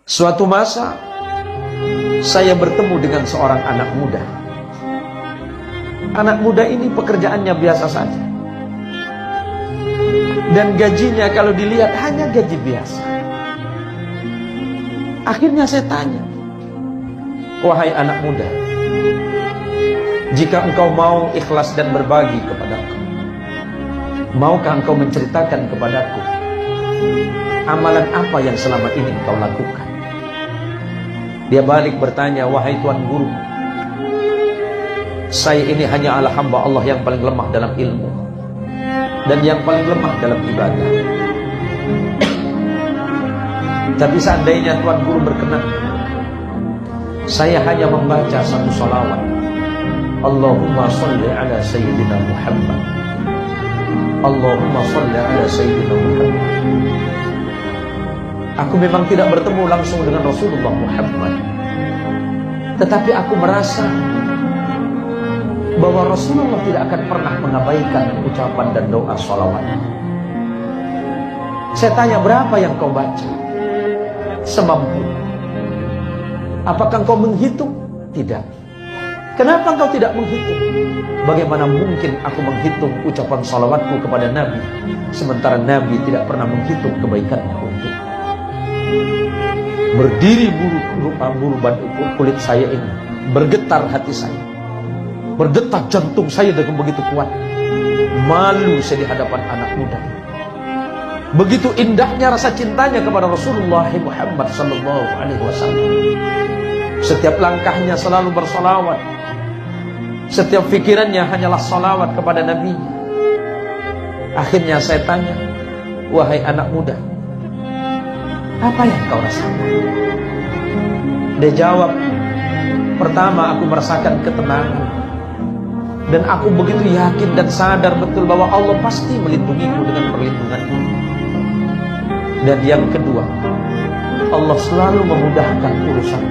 Suatu masa saya bertemu dengan seorang anak muda. Anak muda ini pekerjaannya biasa saja, dan gajinya kalau dilihat hanya gaji biasa. Akhirnya saya tanya, "Wahai anak muda, jika engkau mau ikhlas dan berbagi kepadaku, maukah engkau menceritakan kepadaku amalan apa yang selama ini engkau lakukan?" Dia balik bertanya, "Wahai Tuan Guru, saya ini hanyalah hamba Allah yang paling lemah dalam ilmu dan yang paling lemah dalam ibadah. Tapi seandainya Tuan Guru berkenan, saya hanya membaca satu salawat, Allahumma salli ala Sayyidina Muhammad, Allahumma salli ala Sayyidina Muhammad. Aku memang tidak bertemu langsung dengan Rasulullah Muhammad, tetapi aku merasa bahwa Rasulullah tidak akan pernah mengabaikan ucapan dan doa salawat." Saya tanya, "Berapa yang kau baca?" "Semampu." "Apakah kau menghitung?" "Tidak." "Kenapa engkau tidak menghitung?" "Bagaimana mungkin aku menghitung ucapan salawatku kepada Nabi, sementara Nabi tidak pernah menghitung kebaikannya untuk." Berdiri bulu kulit saya ini, bergetar hati saya, berdetak jantung saya dengan begitu kuat. Malu saya di hadapan anak muda. Begitu indahnya rasa cintanya kepada Rasulullah Muhammad sallallahu alaihi wasallam. Setiap langkahnya selalu bersalawat, setiap pikirannya hanyalah salawat kepada Nabi. Akhirnya saya tanya, "Wahai anak muda, apa yang kau rasakan?" Dia jawab, "Pertama, aku merasakan ketenangan, dan aku begitu yakin dan sadar betul bahwa Allah pasti melindungiku dengan perlindungannya. Dan yang kedua, Allah selalu memudahkan urusan,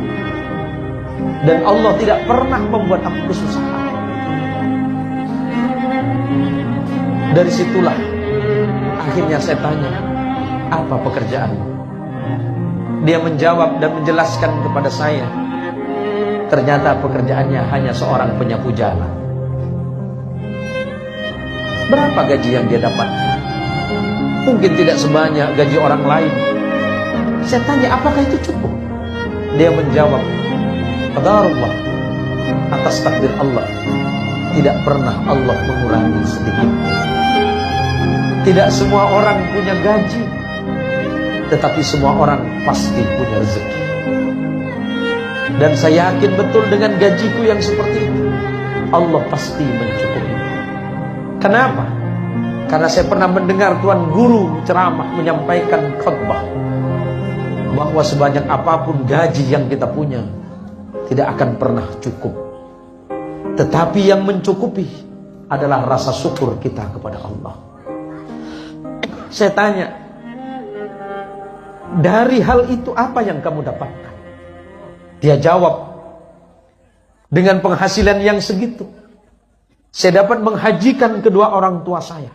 dan Allah tidak pernah membuat aku kesusahan." Dari situlah akhirnya saya tanya, "Apa pekerjaanmu?" Dia menjawab dan menjelaskan kepada saya, ternyata pekerjaannya hanya seorang penyapu jalan. Berapa gaji yang dia dapat? Mungkin tidak sebanyak gaji orang lain. Saya tanya, "Apakah itu cukup?" Dia menjawab, "Qadarullah, atas takdir Allah, tidak pernah Allah mengurangi sedikit. Tidak semua orang punya gaji, tetapi semua orang pasti punya rezeki. Dan saya yakin betul dengan gajiku yang seperti itu, Allah pasti mencukupi." Kenapa? Karena saya pernah mendengar Tuan Guru ceramah menyampaikan khutbah bahwa sebanyak apapun gaji yang kita punya tidak akan pernah cukup. Tetapi yang mencukupi adalah rasa syukur kita kepada Allah. Saya tanya, "Dari hal itu apa yang kamu dapatkan?" Dia jawab, "Dengan penghasilan yang segitu, saya dapat menghajikan kedua orang tua saya.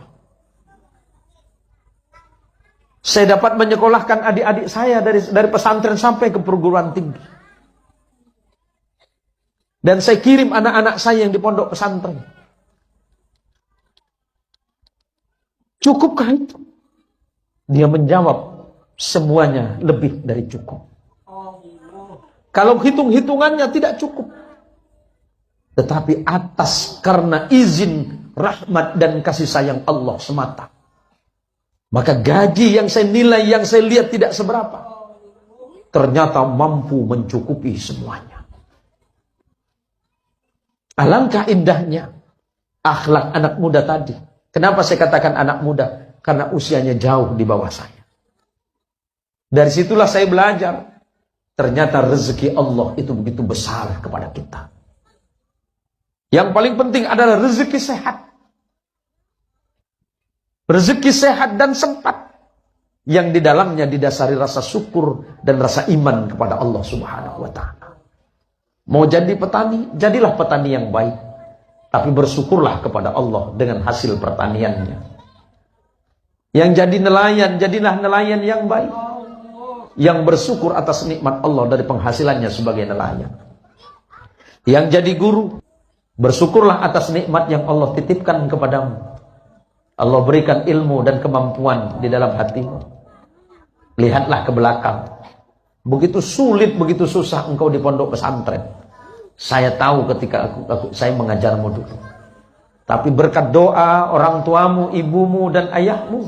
Saya dapat menyekolahkan adik-adik saya dari pesantren sampai ke perguruan tinggi. Dan saya kirim anak-anak saya yang di pondok pesantren. Cukupkah itu?" Dia menjawab, "Semuanya lebih dari cukup. Kalau hitung-hitungannya tidak cukup. Tetapi atas karena izin, rahmat dan kasih sayang Allah semata, maka gaji yang saya nilai, yang saya lihat tidak seberapa, ternyata mampu mencukupi semuanya." Alangkah indahnya akhlak anak muda tadi. Kenapa saya katakan anak muda? Karena usianya jauh di bawah saya. Dari situlah saya belajar, ternyata rezeki Allah itu begitu besar kepada kita. Yang paling penting adalah rezeki sehat. Rezeki sehat dan sempat, yang di dalamnya didasari rasa syukur dan rasa iman kepada Allah Subhanahu wa ta'ala. Mau jadi petani, jadilah petani yang baik, tapi bersyukurlah kepada Allah dengan hasil pertaniannya. Yang jadi nelayan, jadilah nelayan yang baik. yang bersyukur atas nikmat Allah dari penghasilannya sebagai nelayan. Yang jadi guru, bersyukurlah atas nikmat yang Allah titipkan kepadamu. Allah berikan ilmu dan kemampuan di dalam hatimu. Lihatlah ke belakang. Begitu sulit, begitu susah engkau di pondok pesantren. Saya tahu ketika saya mengajarmu dulu. Tapi berkat doa orang tuamu, ibumu dan ayahmu,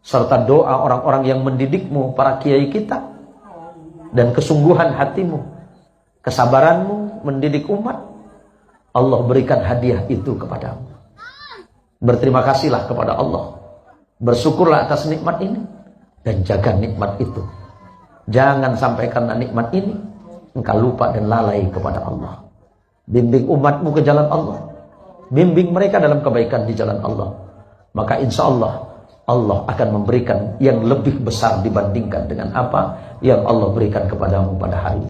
serta doa orang-orang yang mendidikmu, para kiai kita, dan kesungguhan hatimu, kesabaranmu mendidik umat, Allah berikan hadiah itu kepadamu. Berterima kasihlah kepada Allah. Bersyukurlah atas nikmat ini dan jaga nikmat itu. Jangan sampai karena nikmat ini engkau lupa dan lalai kepada Allah. Bimbing umatmu ke jalan Allah. Bimbing mereka dalam kebaikan di jalan Allah. Maka insya Allah, Allah akan memberikan yang lebih besar dibandingkan dengan apa yang Allah berikan kepadamu pada hari ini.